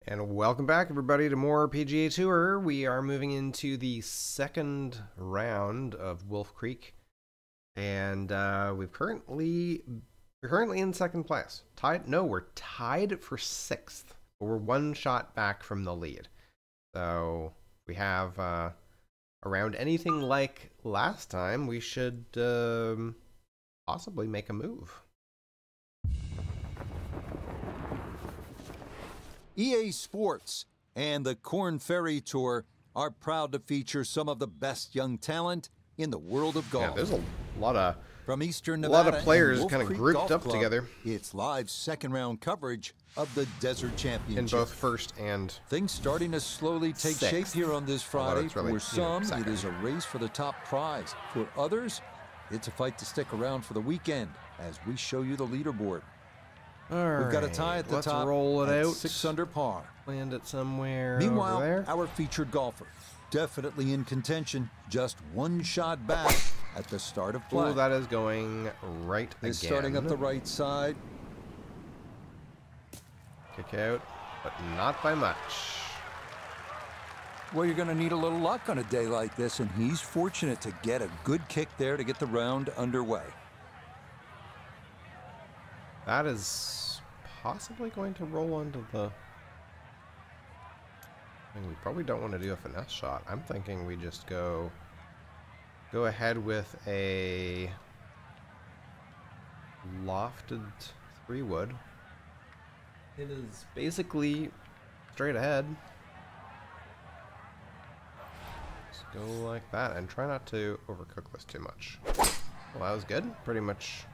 And welcome back, everybody, to more PGA Tour. We are moving into the second round of Wolf Creek, and we're currently in second place. We're tied for sixth, but we're one shot back from the lead. So we have around anything like last time, we should possibly make a move. EA Sports and the Korn Ferry Tour are proud to feature some of the best young talent in the world of golf. Yeah, there's a lot of From Eastern Nevada, players kind of grouped Golf up Club, together. It's live second round coverage of the Desert Championship. In both first and things starting to slowly take shape here on this Friday. Really, for some, it is a race for the top prize. For others, it's a fight to stick around for the weekend as we show you the leaderboard. All We've got a tie at the top. Let's roll it out. 6 under par. Land it somewhere. Meanwhile, over there. our featured golfer, definitely in contention, just one shot back at the start of play. Oh, that is going right again. Starting up the right side. Kick out, but not by much. Well, you're going to need a little luck on a day like this, and he's fortunate to get a good kick there to get the round underway. That is possibly going to roll into the... I mean, we probably don't want to do a finesse shot. I'm thinking we just go ahead with a lofted 3-wood. It is basically straight ahead. Just go like that and try not to overcook this too much. Well, that was good. Pretty much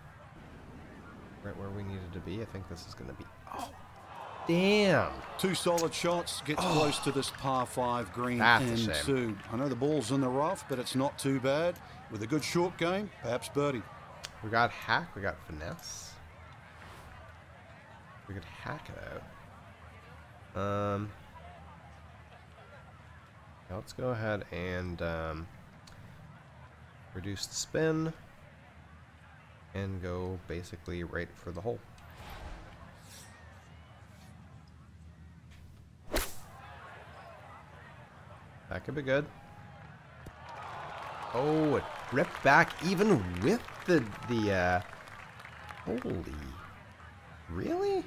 right where we needed to be. I think this is going to be... Oh, damn. Two solid shots. Gets close to this par 5 green and 2. I know the ball's in the rough, but it's not too bad. With a good short game, perhaps birdie. We got hack. We got finesse. We could hack it out. Let's go ahead and reduce the spin and go basically right for the hole. That could be good. Oh, it ripped back even with the holy, really?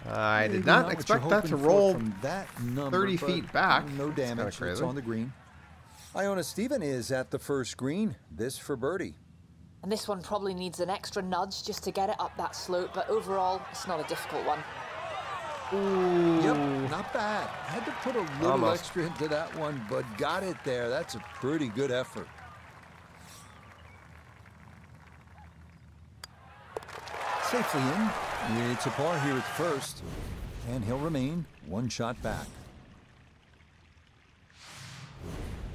I did not expect that to roll from that number, 30 feet back. No damage. It's on the green. Iona Stephen is at the first green. This for birdie. And this one probably needs an extra nudge just to get it up that slope, but overall, it's not a difficult one. Ooh. Yep, not bad. Had to put a little extra into that one, but got it there. That's a pretty good effort. Safely in. It's a par here at first, and he'll remain one shot back.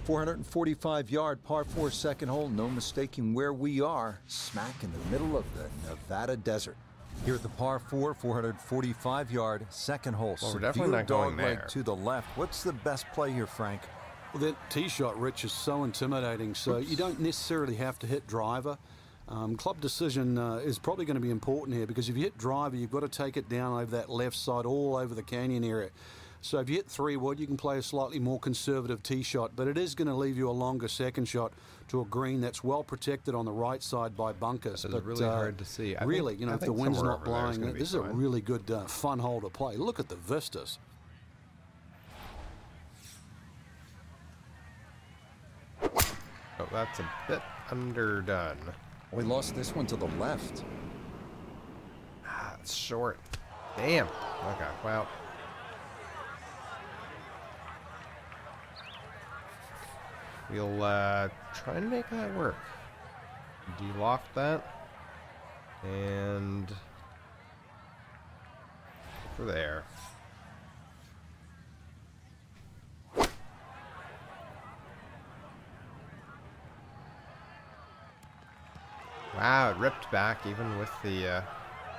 445-yard par 4 second hole. No mistaking where we are. Smack in the middle of the Nevada desert. Here at the par 4, 445-yard second hole. Well, we're definitely not going there. To the left. What's the best play here, Frank? Well, that tee shot, Rich, is so intimidating. So you don't necessarily have to hit driver. Club decision is probably going to be important here, because if you hit driver, you've got to take it down over that left side, all over the canyon area. So if you hit 3-wood, you can play a slightly more conservative tee shot, but it is going to leave you a longer second shot to a green that's well protected on the right side by bunkers. It's really hard to see. Really, you know, if the wind's not blowing, this is a really good, fun hole to play. Look at the vistas. Oh, that's a bit underdone. We lost this one to the left. Ah, it's short. Damn. Okay, well. We'll try and make that work. De-loft that. And over there. Wow, it ripped back even with the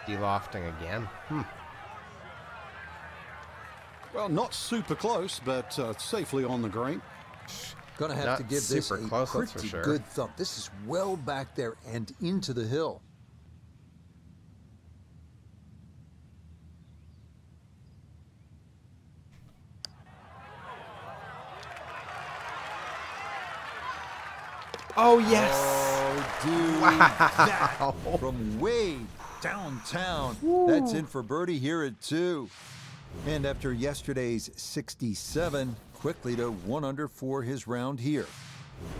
de-lofting again. Well, not super close, but safely on the green. Gonna have to give this a pretty good thump. This is well back there and into the hill. Oh, yes. Oh, dude. Wow. That from way downtown. That's in for birdie here at 2. And after yesterday's 67, quickly to 1 under for his round here.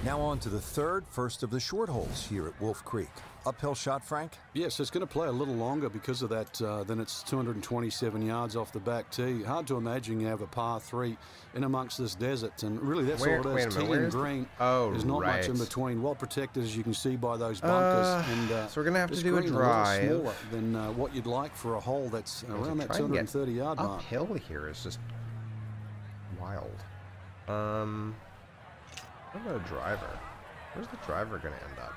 Now on to the third, first of the short holes here at Wolf Creek. Uphill shot, Frank? Yes, it's going to play a little longer because of that. Then it's 227 yards off the back tee. Hard to imagine you have a par 3 in amongst this desert. And really, that's all it is. Tee and green. There's not much in between. Well protected, as you can see by those bunkers. So we're going to have to do a drive. A little smaller than what you'd like for a hole that's around that 230-yard mark. Uphill here is just wild. What about a driver? Where's the driver going to end up?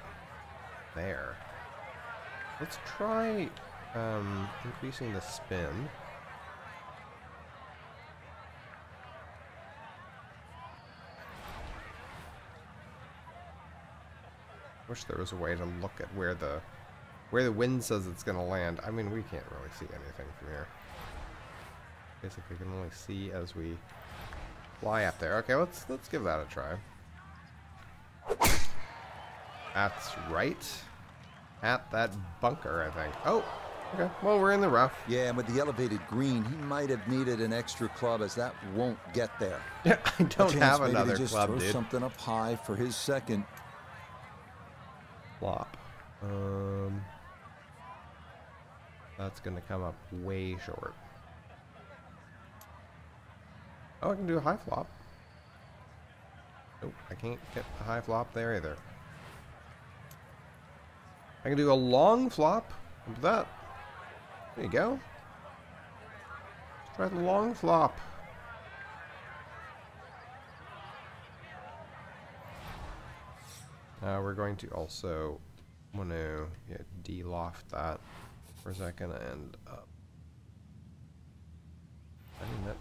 There. Let's try increasing the spin. Wish there was a way to look at where the wind says it's going to land. I mean, we can't really see anything from here. Basically, we can only see as we fly up there. Okay, let's give that a try. That's right. At that bunker, I think. Oh, okay. Well, we're in the rough. Yeah, and with the elevated green, he might have needed an extra club, as that won't get there. Yeah, I don't have another just club, throw dude. something up high for his second. Flop. That's going to come up way short. Oh, I can do a high flop. Nope, I can't get the high flop there either. I can do a long flop with that. There you go. Let's try the long flop. We're going to also want to de-loft that. Where's that going to end up? I mean, that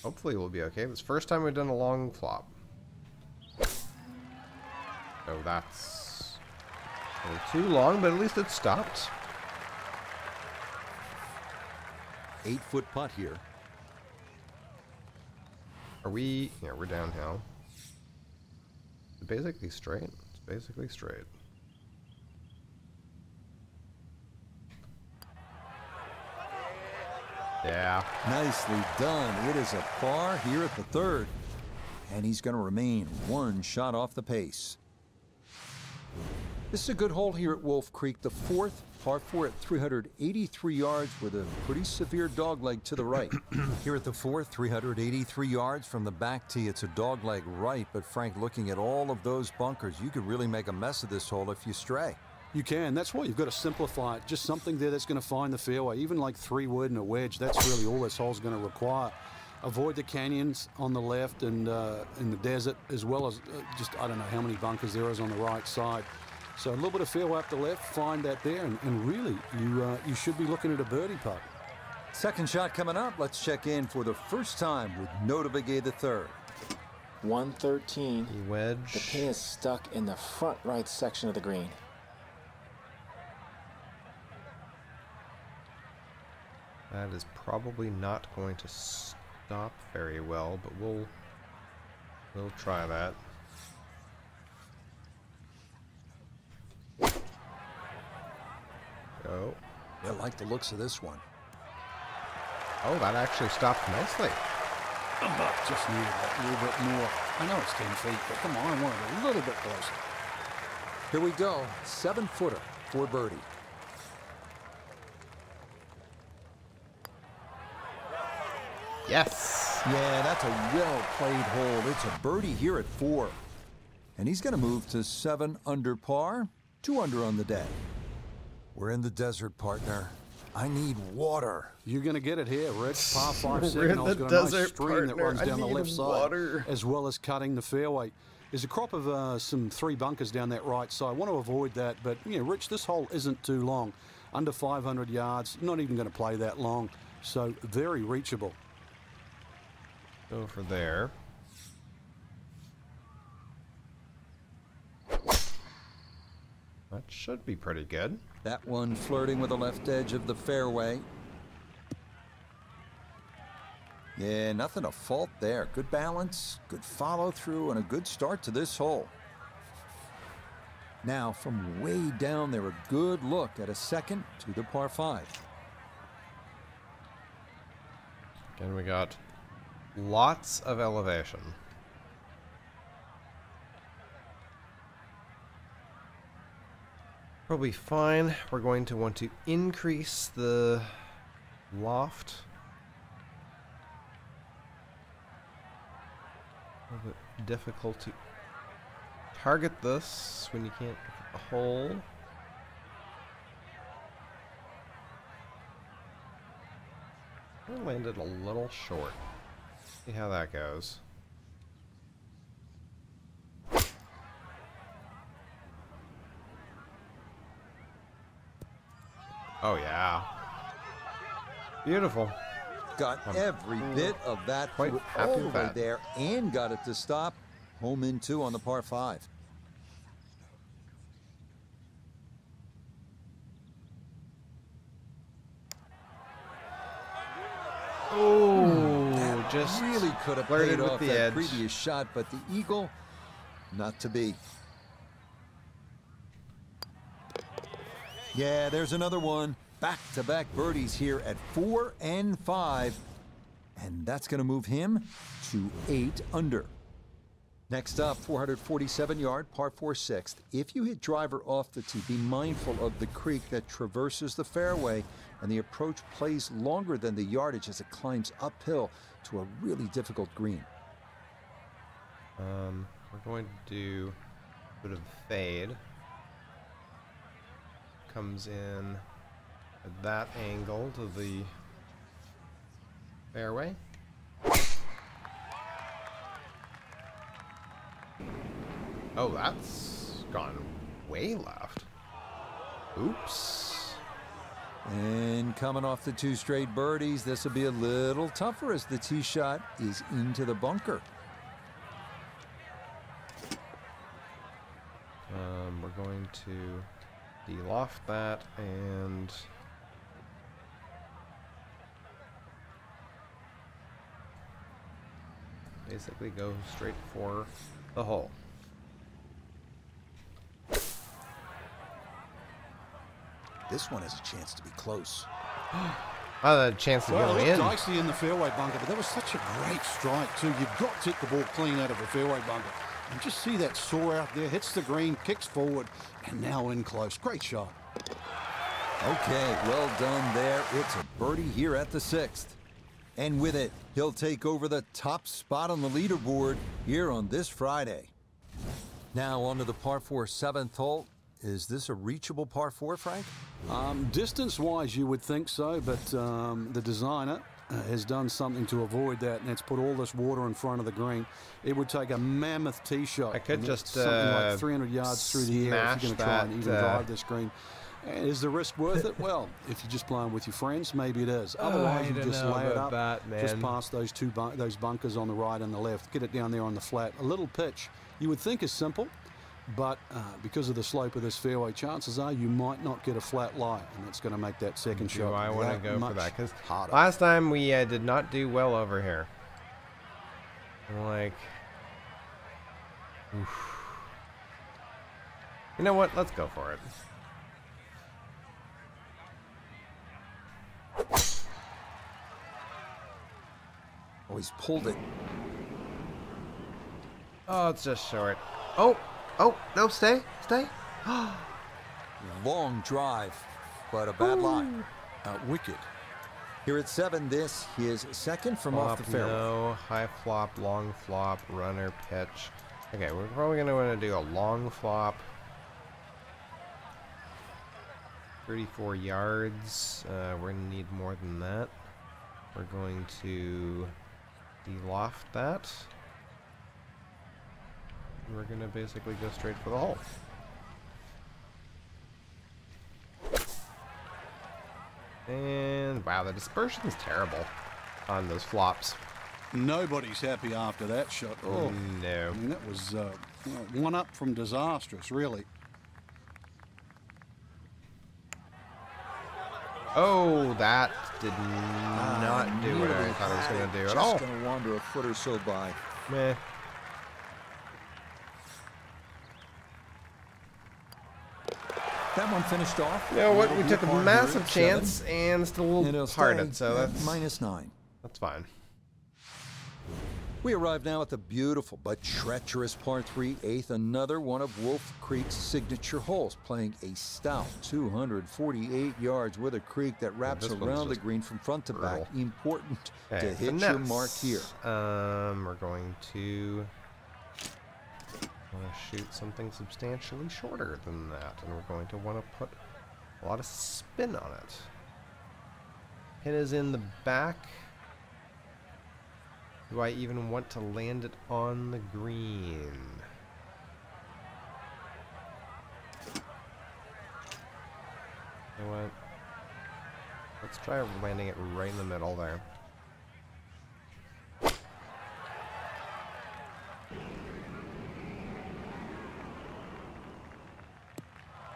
hopefully will be okay. It's the first time we've done a long flop. Oh, that's a little too long, but at least it stopped. 8-foot putt here. Are we? Yeah, we're downhill. It's basically straight. It's basically straight. Yeah. Nicely done. It is a par here at the third. And he's going to remain one shot off the pace. This is a good hole here at Wolf Creek. The fourth, par 4 at 383 yards with a pretty severe dogleg to the right. Here at the fourth, 383 yards from the back tee. It's a dogleg right, but Frank, looking at all of those bunkers, you could really make a mess of this hole if you stray. You can. That's why you've got to simplify it. Just something there that's going to find the fairway. Even like 3-wood and a wedge, that's really all this hole's going to require. Avoid the canyons on the left and in the desert, as well as just, I don't know how many bunkers there is on the right side. So a little bit of fairway up the left, find that there, and really, you should be looking at a birdie putt. Second shot coming up. Let's check in for the first time with Nota Begay the third. 113. Wedge. The pin is stuck in the front right section of the green. That is probably not going to stop very well, but we'll try that. Go. I like the looks of this one. Oh, that actually stopped nicely. Just needed that little bit more. I know it's 10 feet, but come on, I want it a little bit closer. Here we go. 7-footer for birdie. Yes. Yeah, that's a well-played hole. It's a birdie here at 4. And he's going to move to 7 under par, 2 under on the day. We're in the desert, partner. I need water. You're going to get it here, Rich. Par 5 We're in second hole's the got a nice desert, stream that partner. runs I down the need left water. side, as well as cutting the fairway. There's a crop of some 3 bunkers down that right side. I want to avoid that, but, you know, Rich, this hole isn't too long. Under 500 yards, not even going to play that long, so very reachable. Go for there. That should be pretty good. That one flirting with the left edge of the fairway. Yeah, nothing to fault there. Good balance, good follow through, and a good start to this hole. Now, from way down there, a good look at a second to the par 5. Again, we got lots of elevation. Probably fine. We're going to want to increase the loft. A little bit difficult to target this when you can't get the hole. I landed a little short. See how that goes. Oh yeah. Beautiful. Got every bit of that quite through happy all with the way that. there and got it to stop. Home in 2 on the par 5. Oh, just Really could have flirted paid with off the that edge. previous shot, but the eagle, not to be. Yeah, there's another one. Back-to-back birdies here at 4 and 5. And that's going to move him to 8 under. Next up, 447-yard, par 4 6th. If you hit driver off the tee, be mindful of the creek that traverses the fairway, and the approach plays longer than the yardage as it climbs uphill to a really difficult green. We're going to do a bit of fade. Comes in at that angle to the fairway. Oh, that's gone way left. Oops. And coming off the 2 straight birdies, this will be a little tougher as the tee shot is into the bunker. We're going to de-loft that and basically go straight for the hole. This one has a chance to be close. Oh, the chance to Well, go it in. looked dicey in the fairway bunker, but that was such a great strike too. You've got to hit the ball clean out of a fairway bunker. And just see that saw out there, hits the green, kicks forward, and now in close. Great shot. Okay, well done there. It's a birdie here at the 6th. And with it, he'll take over the top spot on the leaderboard here on this Friday. Now on to the par 4 7th hole. Is this a reachable par 4, Frank? Distance-wise, you would think so, but the designer has done something to avoid that, and it's put all this water in front of the green. It would take a mammoth tee shot. I could and just something like 300 yards through the air if you're going to try and even drive this green. And is the risk worth it? Well, if you're just playing with your friends, maybe it is. Otherwise, you just lay it up, just past those those bunkers on the right and the left. Get it down there on the flat. A little pitch you would think is simple, but because of the slope of this fairway, chances are you might not get a flat lie, and that's going to make that second shot. Do I want to go for that? Because harder. last time we did not do well over here. I'm like, oof. You know what? Let's go for it. Oh, he's pulled it. Oh, it's just short. Oh, no, stay. Long drive, but a bad line. Wicked. Here at 7, this his second from off the fairway. No, high flop, long flop, runner, pitch. Okay, we're probably going to want to do a long flop. 34 yards. We're going to need more than that. We're going to de-loft that. We're going to basically go straight for the hole. And wow, the dispersion is terrible on those flops. Nobody's happy after that shot. Oh, No. I mean, that was one up from disastrous, really. Oh, that did not do what I thought it was going to do at all. Just going to wander a foot or so by. Meh. That one finished off. You know what? We It'll be took a par here massive at chance 7, and still and it'll parred stay it, so at that's -9. that's fine. We arrive now at the beautiful but treacherous par 3 8th, another one of Wolf Creek's signature holes, playing a stout 248 yards with a creek that wraps this one's around the just green from front to back. brutal. Important Okay, to hit finesse. your mark here. We're going to want to shoot something substantially shorter than that, and we're going to want to put a lot of spin on it. Pin is in the back. Do I even want to land it on the green? You know what? Let's try landing it right in the middle there.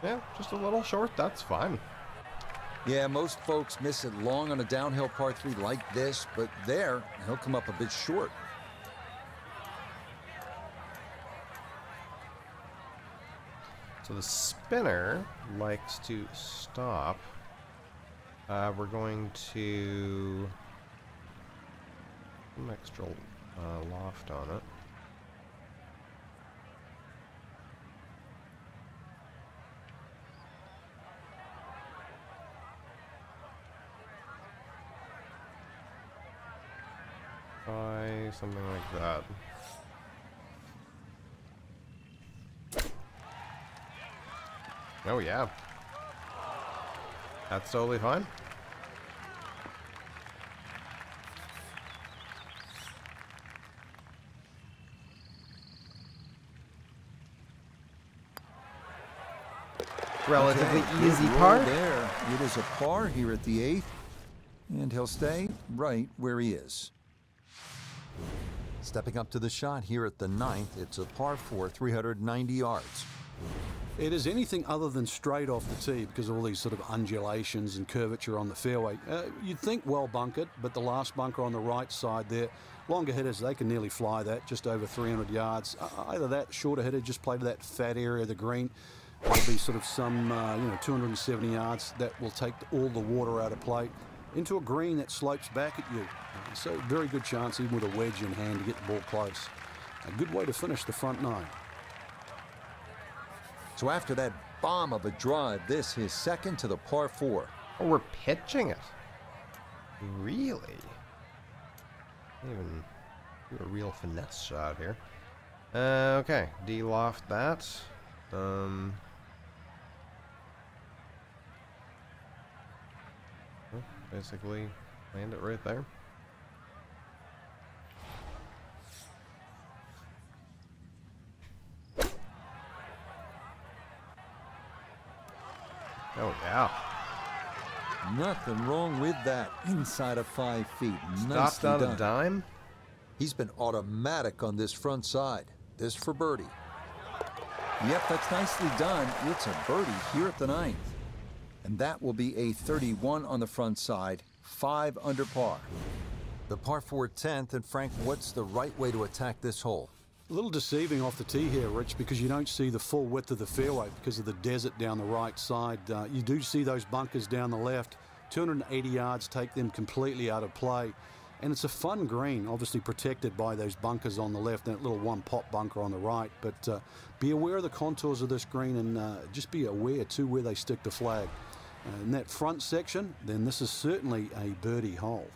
Yeah, just a little short, that's fine. Yeah, most folks miss it long on a downhill par 3 like this, but there, he'll come up a bit short. So the spinner likes to stop. We're going to some extra loft on it. Try something like that. Oh yeah. That's totally fine. Relatively Okay, easy good roll par. there. It is a par here at the 8th, and he'll stay right where he is. Stepping up to the shot here at the 9th, it's a par 4, 390 yards. It is anything other than straight off the tee because of all these sort of undulations and curvature on the fairway. You'd think well bunkered, but the last bunker on the right side there, longer hitters, they can nearly fly that, just over 300 yards. Either that, shorter hitter, just play to that fat area of the green. There'll be sort of some, 270 yards that will take all the water out of play into a green that slopes back at you. So very good chance, even with a wedge in hand, to get the ball close. A good way to finish the front 9. So after that bomb of a drive, this his second to the par 4. Oh, we're pitching it. Really? Even do a real finesse shot here. Okay, de-loft that. Basically, land it right there. Oh, yeah. Nothing wrong with that. Inside of 5 feet. Stopped Nicely on a done. dime. He's been automatic on this front side. This for birdie. Yep, that's nicely done. It's a birdie here at the 9th. And that will be a 31 on the front side, 5 under par. The par 4 10th, and Frank, what's the right way to attack this hole? A little deceiving off the tee here, Rich, because you don't see the full width of the fairway because of the desert down the right side. You do see those bunkers down the left. 280 yards take them completely out of play. And it's a fun green, obviously protected by those bunkers on the left and that little one-pot bunker on the right. But be aware of the contours of this green and just be aware, too, where they stick the flag. In that front section, then this is certainly a birdie hole.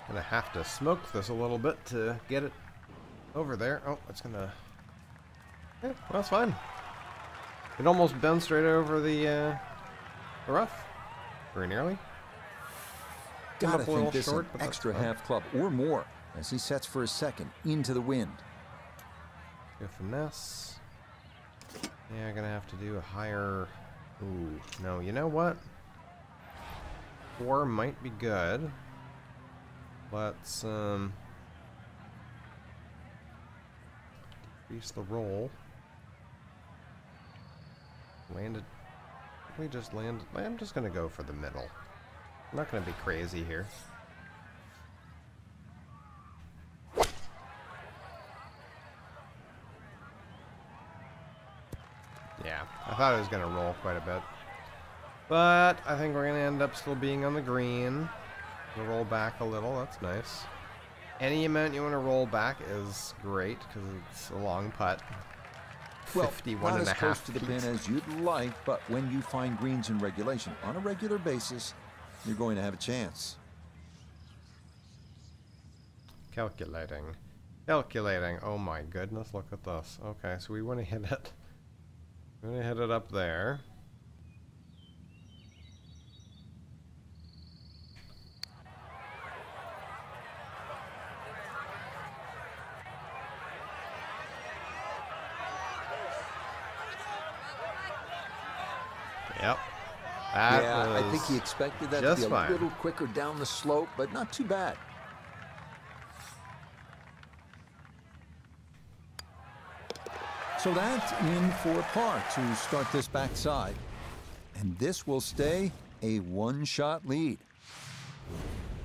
Gonna have to smoke this a little bit to get it over there. Oh, it's gonna... Yeah, well, that's fine. It almost bounced straight over the rough. Very nearly. Came Gotta up a little think this short, an but that's extra fine. half club or more as he sets for his second into the wind. Go finesse. Yeah, gonna have to do a higher... Ooh, no, you know what? 4 might be good. Let's decrease the roll. Landed. We just landed. I'm just gonna go for the middle. I'm not gonna be crazy here. Yeah, I thought it was going to roll quite a bit. But I think we're going to end up still being on the green. We'll roll back a little. That's nice. Any amount you want to roll back is great because it's a long putt. Well, 51 not and as a close half to the feet. pin as you'd like, but when you find greens in regulation on a regular basis, you're going to have a chance. Calculating. Calculating. Oh my goodness, look at this. Okay, so we want to hit it. We want to hit it up there. Yep. Yeah, I think he expected that to be a fine. little quicker down the slope, but not too bad. So that's in for par to start this backside. And this will stay a one-shot lead.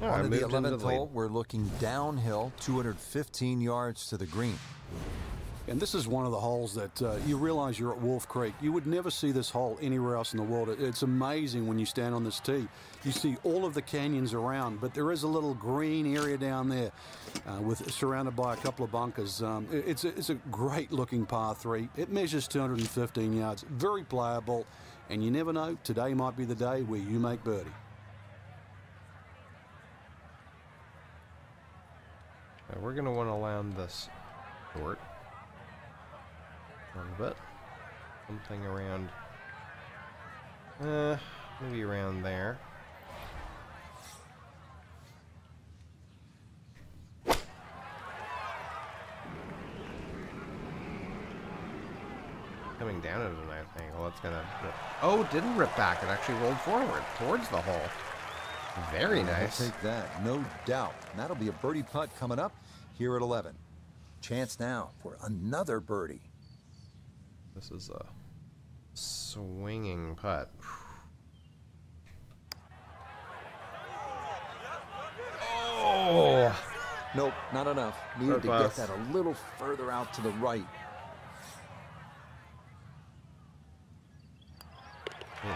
Oh, I On to the moved into 11th the lead. hole, we're looking downhill, 215 yards to the green. And this is one of the holes that you realize you're at Wolf Creek. You would never see this hole anywhere else in the world. It's amazing when you stand on this tee. You see all of the canyons around, but there is a little green area down there surrounded by a couple of bunkers. It's a great-looking par 3. It measures 215 yards, very playable, and you never know, today might be the day where you make birdie. We're going to want to land this short. A little bit. Something around, maybe around there. Coming down at a nice angle, it's gonna rip. Oh, it didn't rip back. It actually rolled forward towards the hole. Very nice. We'll take that, no doubt. And that'll be a birdie putt coming up here at 11. Chance now for another birdie. This is a swinging putt. Oh! Nope, not enough. Needed to get that a little further out to the right.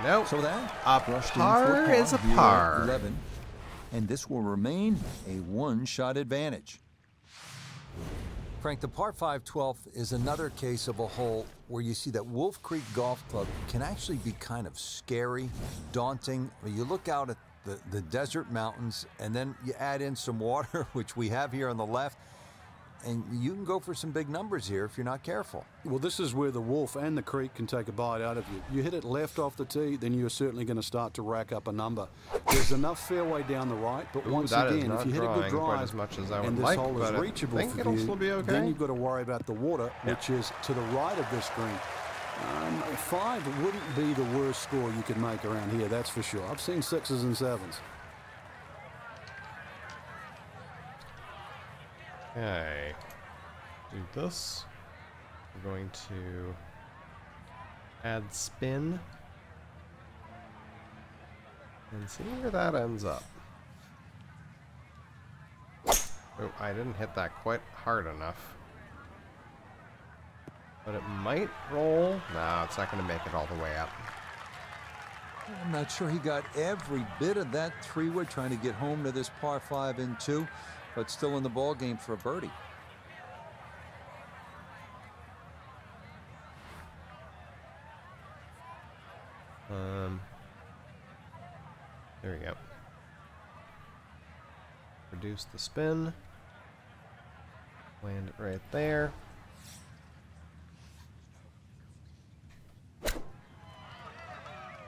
Nope. So that A brushed in par for is a here at par. 11, and this will remain a one-shot advantage. Frank, the par 5 12th is another case of a hole where you see that Wolf Creek Golf Club can actually be kind of scary, daunting. You look out at the desert mountains, and then you add in some water, which we have here on the left, and you can go for some big numbers here if you're not careful. Well, this is where the Wolf and the Creek can take a bite out of you. You hit it left off the tee, then you're certainly going to start to rack up a number. There's enough fairway down the right, but once again, if you hit a good drive as much as I would and this like, hole but is I reachable think for it'll you, still be okay. then you've got to worry about the water, which is to the right of this green. 5 wouldn't be the worst score you could make around here, that's for sure. I've seen 6s and 7s. Okay. Do this. We're going to add spin and see where that ends up. Oh, I didn't hit that quite hard enough. But it might roll. No, it's not going to make it all the way up. I'm not sure he got every bit of that 3-wood trying to get home to this par 5 in 2, but still in the ball game for a birdie. There we go. Reduce the spin. Land it right there.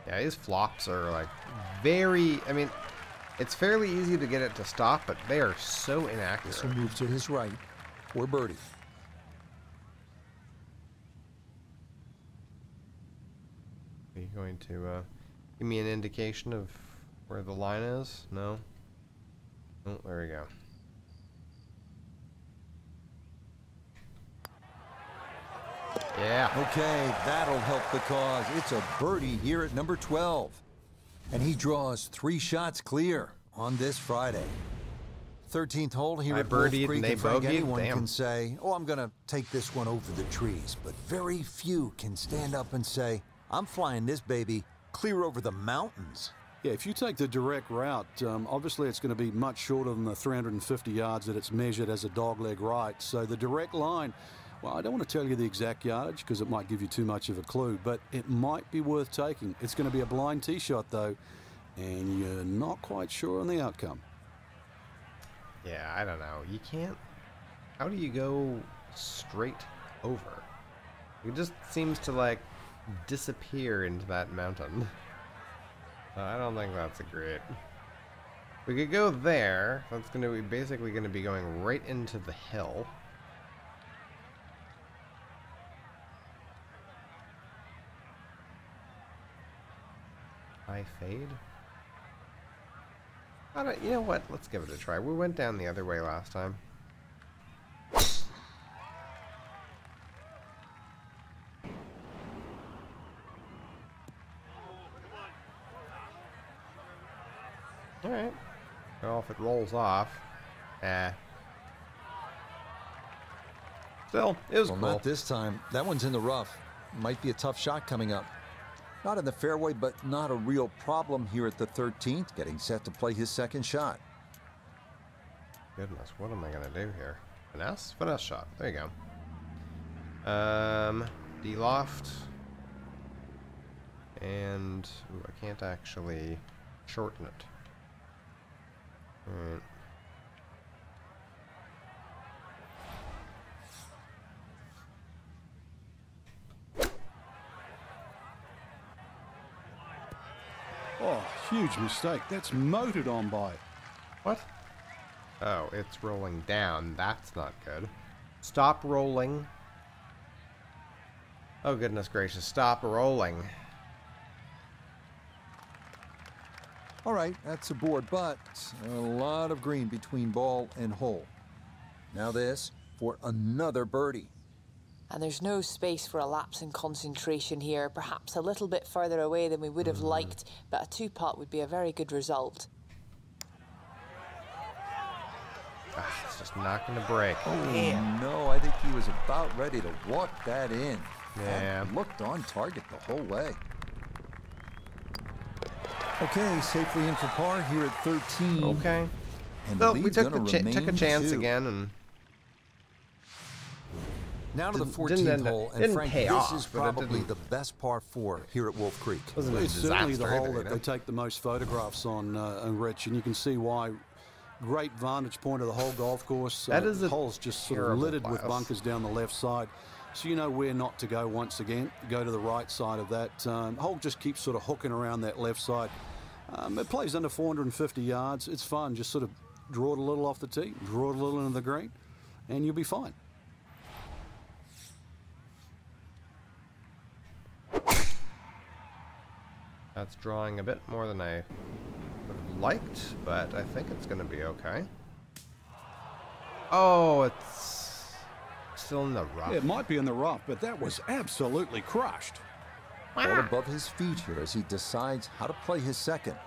Yeah, these flops are like very, I mean, it's fairly easy to get it to stop, but they are so inaccurate. This will move to his right for birdie. Are you going to give me an indication of where the line is? No? Oh, there we go. Yeah. Okay, that'll help the cause. It's a birdie here at number 12. And he draws 3 shots clear on this Friday. 13th hole here I at Wolf birdied Creek, and they and Frank, bogeyed? anyone Damn. can say, oh, I'm going to take this one over the trees. But very few can stand up and say, I'm flying this baby clear over the mountains. Yeah, if you take the direct route, obviously it's going to be much shorter than the 350 yards that it's measured as a dogleg right. So the direct line, well, I don't want to tell you the exact yardage because it might give you too much of a clue, but it might be worth taking. It's going to be a blind tee shot, though, and you're not quite sure on the outcome. Yeah, I don't know. You can't... How do you go straight over? It just seems to, like, disappear into that mountain. I don't think that's a great... We could go there. That's going to be basically going to be going right into the hill. High fade? I don't, you know what? Let's give it a try. We went down the other way last time. Alright. Well, if it rolls off. Still, it was Well, cool. not this time. That one's in the rough. Might be a tough shot coming up. Not in the fairway, but not a real problem here at the 13th, getting set to play his second shot. Goodness, what am I going to do here? Finesse? Finesse shot. There you go. D-loft. And... Ooh, I can't actually shorten it. Alright. Oh, huge mistake. That's motored on by. What? Oh, it's rolling down. That's not good. Stop rolling. Oh, goodness gracious. Stop rolling. All right, that's a board, but a lot of green between ball and hole. Now this for another birdie. And there's no space for a lapse in concentration here, perhaps a little bit further away than we would have liked, but a two-putt would be a very good result. It's just not going to break. Oh, no, I think he was about ready to walk that in. Yeah. That looked on target the whole way. Okay, safely in for par here at 13. Okay. And So the we lead's took gonna took a remain chance 2. again, and Now to the Didn't 14th end up- hole, and didn't Frank, pay this off, is but it probably didn't- the best par 4 here at Wolf Creek. wasn't a It's certainly disaster the hole either, that you know? they take the most photographs on, Rich, and you can see why. Great vantage point of the whole golf course. That is a the hole's just sort of terrible littered with class. bunkers down the left side, so you know where not to go once again. Go to the right side of that. Hole just keeps sort of hooking around that left side. It plays under 450 yards. It's fun. Just sort of draw it a little off the tee, draw it a little into the green, and you'll be fine. That's drawing a bit more than I would have liked, but I think it's going to be okay. Oh, it's still in the rough. It might be in the rough, but that was absolutely crushed. Ball above his feet here as he decides how to play his second.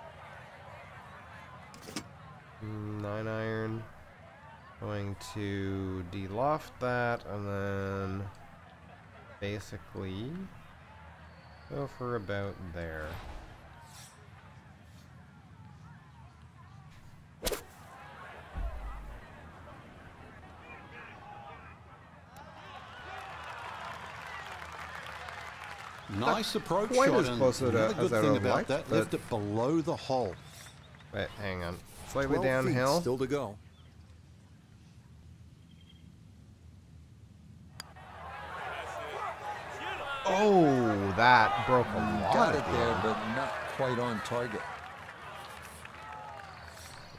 9 iron. Going to de-loft that, and then basically go for about there. Nice approach quite shot. as and close another as good I thing would have about liked, that, but- left it below the hole. Wait, hang on. Slightly 12 downhill. feet still to go. Oh, that broke a lot. Got of it there, game. but not quite on target.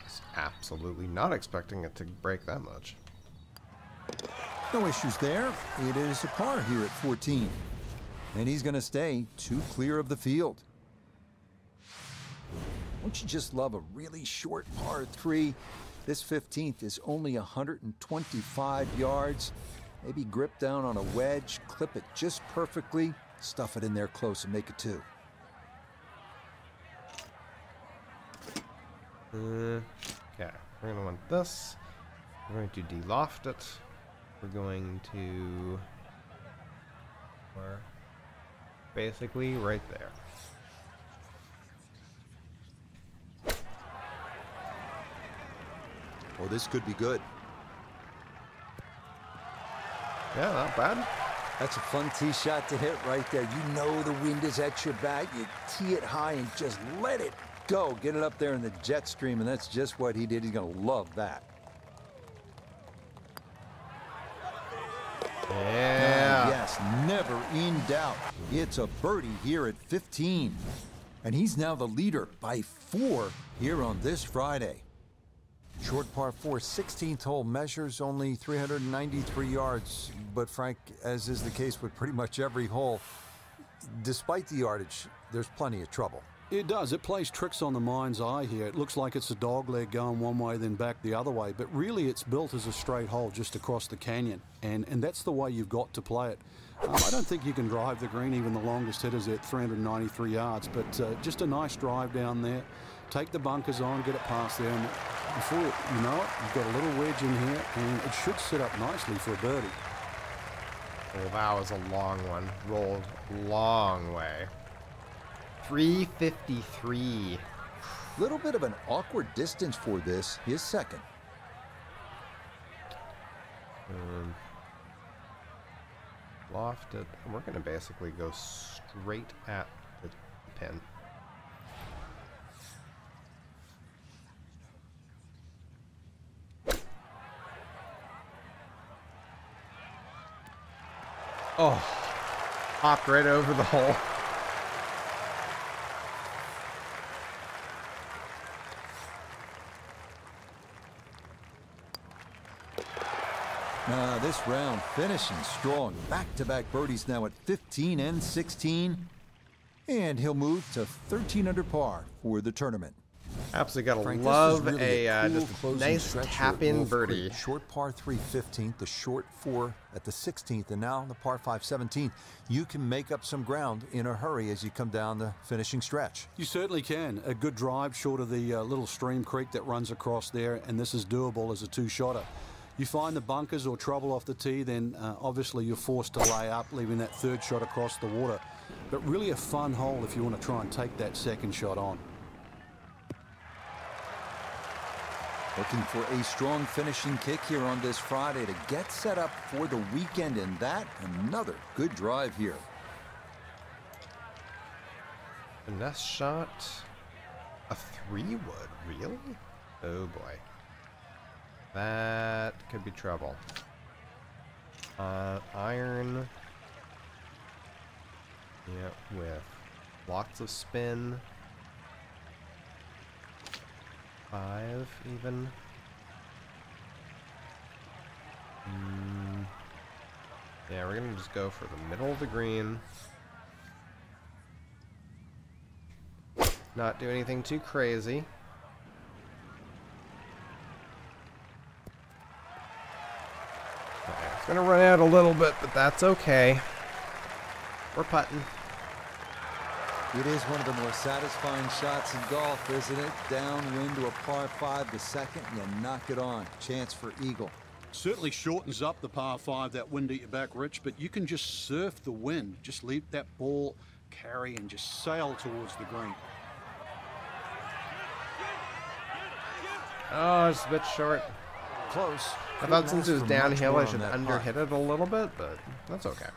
Was absolutely not expecting it to break that much. No issues there. It is a par here at 14. And he's going to stay 2 clear of the field. Don't you just love a really short par 3? This 15th is only 125 yards. Maybe grip down on a wedge, clip it just perfectly, stuff it in there close and make it 2. Okay. We're going to want this. We're going to de-loft it. We're going to... We're basically right there. Well, this could be good. Yeah, not bad. That's a fun tee shot to hit right there. You know the wind is at your back. You tee it high and just let it go. Get it up there in the jet stream, and that's just what he did. He's going to love that. Yeah. Yes, never in doubt. It's a birdie here at 15. And he's now the leader by 4 here on this Friday. Short par 4, 16th hole, measures only 393 yards. But Frank, as is the case with pretty much every hole, despite the yardage, there's plenty of trouble. It does. It plays tricks on the mind's eye here. It looks like it's a dog leg going one way, then back the other way. But really, it's built as a straight hole just across the canyon. And that's the way you've got to play it. I don't think you can drive the green, even the longest hitters at 393 yards. But just a nice drive down there. Take the bunkers on, get it past there. And before you know it, you've got a little wedge in here. And it should sit up nicely for a birdie. Oh, that was a long one. Rolled a long way. 353. Little bit of an awkward distance for this, his second. Lofted. We're going to basically go straight at the pin. Oh, hopped right over the hole. This round finishing strong. Back-to-back birdies now at 15 and 16. And he'll move to 13 under par for the tournament. Absolutely gotta Frank, love really a cool just a closing nice stretch here at tap-in Wolf birdie. Creek. Short par 3 15th, the short 4 at the 16th, and now the par 5 17th. You can make up some ground in a hurry as you come down the finishing stretch. You certainly can. A good drive short of the little stream creek that runs across there, and this is doable as a two-shotter. You find the bunkers or trouble off the tee, then obviously you're forced to lay up, leaving that third shot across the water. But really a fun hole if you want to try and take that second shot on. Looking for a strong finishing kick here on this Friday to get set up for the weekend, and that another good drive here. Finesse shot. A 3-wood, really? Oh boy. That could be trouble. Iron. Yeah, with lots of spin. 5 even. Yeah, we're gonna just go for the middle of the green. Not do anything too crazy. Okay, it's gonna run out a little bit, but that's okay. We're putting. It is one of the more satisfying shots in golf, isn't it? Downwind to a par 5, the second, you knock it on. Chance for eagle. Certainly shortens up the par 5, that wind at your back, Rich, but you can just surf the wind. Just leave that ball carry and just sail towards the green. Oh, it's a bit short. Close. I thought since it was downhill, I should that underhit it a little bit, but that's okay.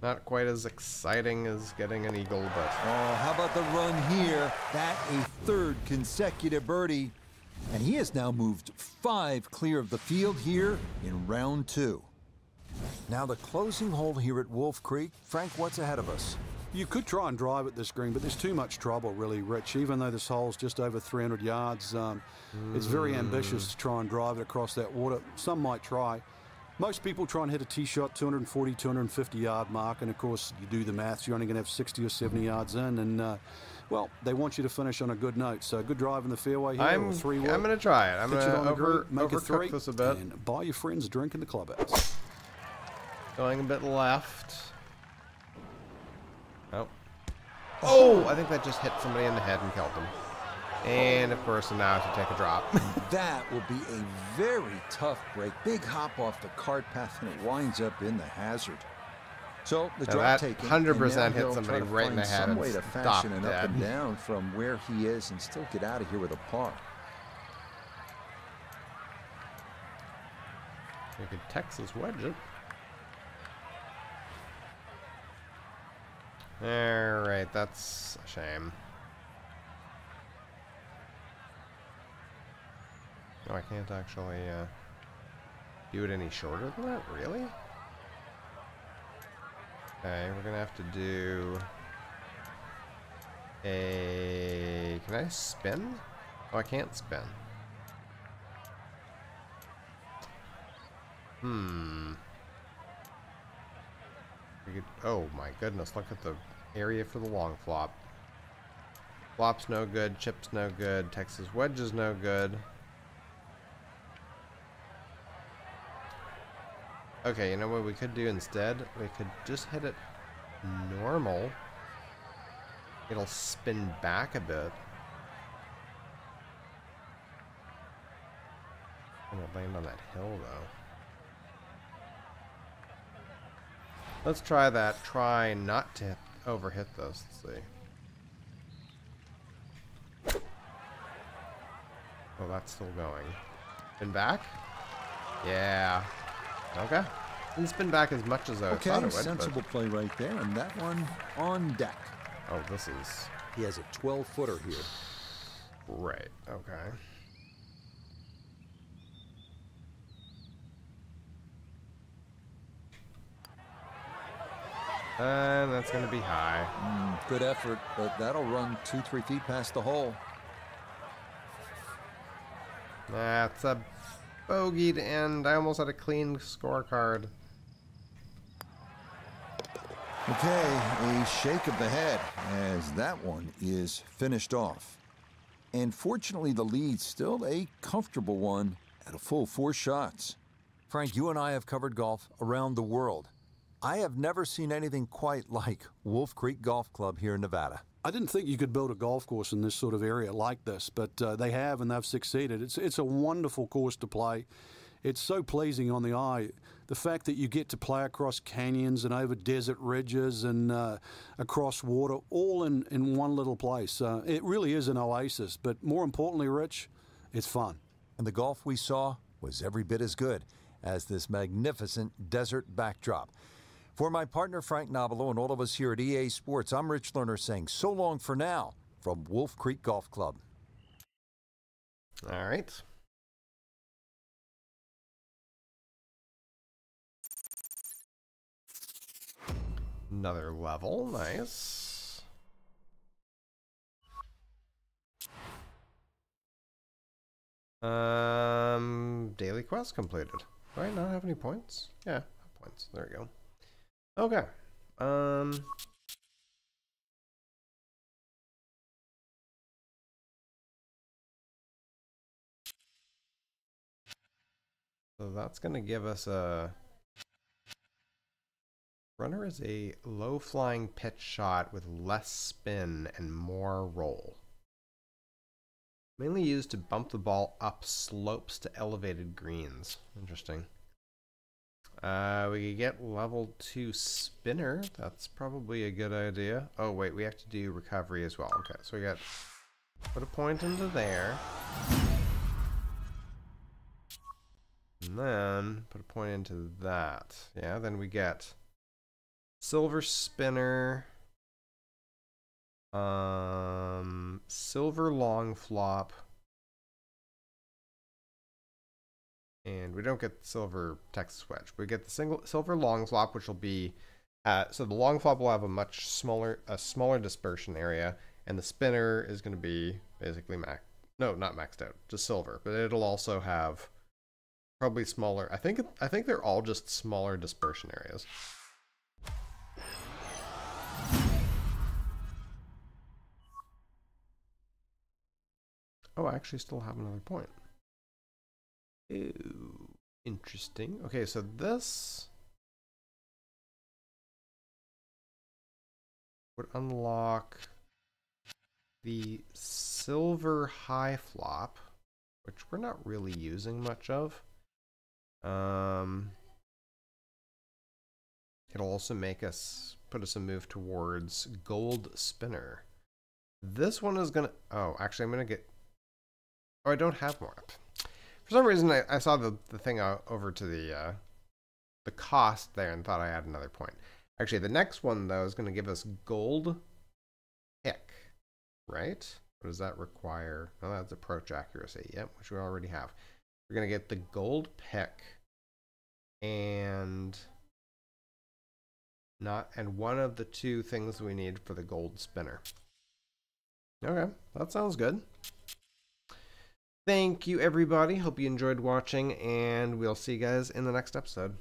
Not quite as exciting as getting an eagle, but... Oh, how about the run here? That a third consecutive birdie. And he has now moved 5 clear of the field here in round 2. Now the closing hole here at Wolf Creek. Frank, what's ahead of us? You could try and drive at this green, but there's too much trouble, really, Rich. Even though this hole's just over 300 yards, it's very ambitious to try and drive it across that water. Some might try. Most people try and hit a tee shot 240, 250 yard mark, and of course you do the maths, you're only going to have 60 or 70 yards in, and well, they want you to finish on a good note. So good drive in the fairway here. I'm going to try it. I'm going to overcook this a bit. And buy your friends a drink in the clubhouse. Going a bit left. Oh. Oh, I think that just hit somebody in the head and killed them. And of course, now I have to take a drop. That will be a very tough break. Big hop off the cart path, and it winds up in the hazard. So the Now drop that taking, 100% hit he'll somebody try to right in find the head some and way to stop fashion an up dead. and down from where he is and still get out of here with a par. We could Texas wedge it. Alright, that's a shame. Oh, I can't actually do it any shorter than that? Really? Okay, we're gonna have to do a... Can I spin? Oh, I can't spin. We could, oh my goodness, look at the area for the long flop. Flop's no good, chip's no good, Texas wedge is no good. Okay, you know what we could do instead? We could just hit it normal. It'll spin back a bit. And it'll land on that hill, though. Let's try that. Try not to overhit this. Let's see. Oh, that's still going. Spin back? Yeah. Okay. Didn't spin back as much as I thought it would. Sensible play right there, and that one on deck. Oh, this is... He has a 12-footer here. Right, okay. And that's going to be high. Good effort, but that'll run 2-3 feet past the hole. That's a bogeyed end. I almost had a clean scorecard. Okay, a shake of the head as that one is finished off. And fortunately, the lead's still a comfortable one at a full 4 shots. Frank, you and I have covered golf around the world. I have never seen anything quite like Wolf Creek Golf Club here in Nevada. I didn't think you could build a golf course in this sort of area like this, but they have, and they've succeeded. It's a wonderful course to play. It's so pleasing on the eye. The fact that you get to play across canyons and over desert ridges and across water, all in one little place. It really is an oasis, but more importantly, Rich, it's fun. And the golf we saw was every bit as good as this magnificent desert backdrop. For my partner, Frank Nobilo, and all of us here at EA Sports, I'm Rich Lerner saying so long for now from Wolf Creek Golf Club. All right. Another level. Nice. Daily quest completed. Do I not have any points? Yeah, I have points. There we go. Okay. So that's going to give us a... Runner is a low-flying pitch shot with less spin and more roll. Mainly used to bump the ball up slopes to elevated greens. Interesting. We could get level 2 spinner. That's probably a good idea. Oh, wait, we have to do recovery as well. Okay, so we got... Put a point into there. And then put a point into that. Yeah, then we get silver spinner, silver long flop, and we don't get the silver Texas wedge. We get the silver long flop, which will be so the long flop will have a much smaller dispersion area, and the spinner is going to be basically not maxed out, just silver, but it'll also have probably smaller. I think they're all just smaller dispersion areas. Oh, I actually still have another point. Ooh, interesting. Okay, so this would unlock the silver high flop, which we're not really using much of. It'll also put us a move towards gold spinner. This one is gonna, oh, actually I'm gonna get, oh, I don't have more up. For some reason I saw the thing over to the cost there and thought I had another point. Actually, the next one though is gonna give us gold pick, right? What does that require? Oh, that's approach accuracy, yep, which we already have. We're gonna get the gold pick and one of the two things we need for the gold spinner. Okay, that sounds good. Thank you, everybody. Hope you enjoyed watching, and we'll see you guys in the next episode.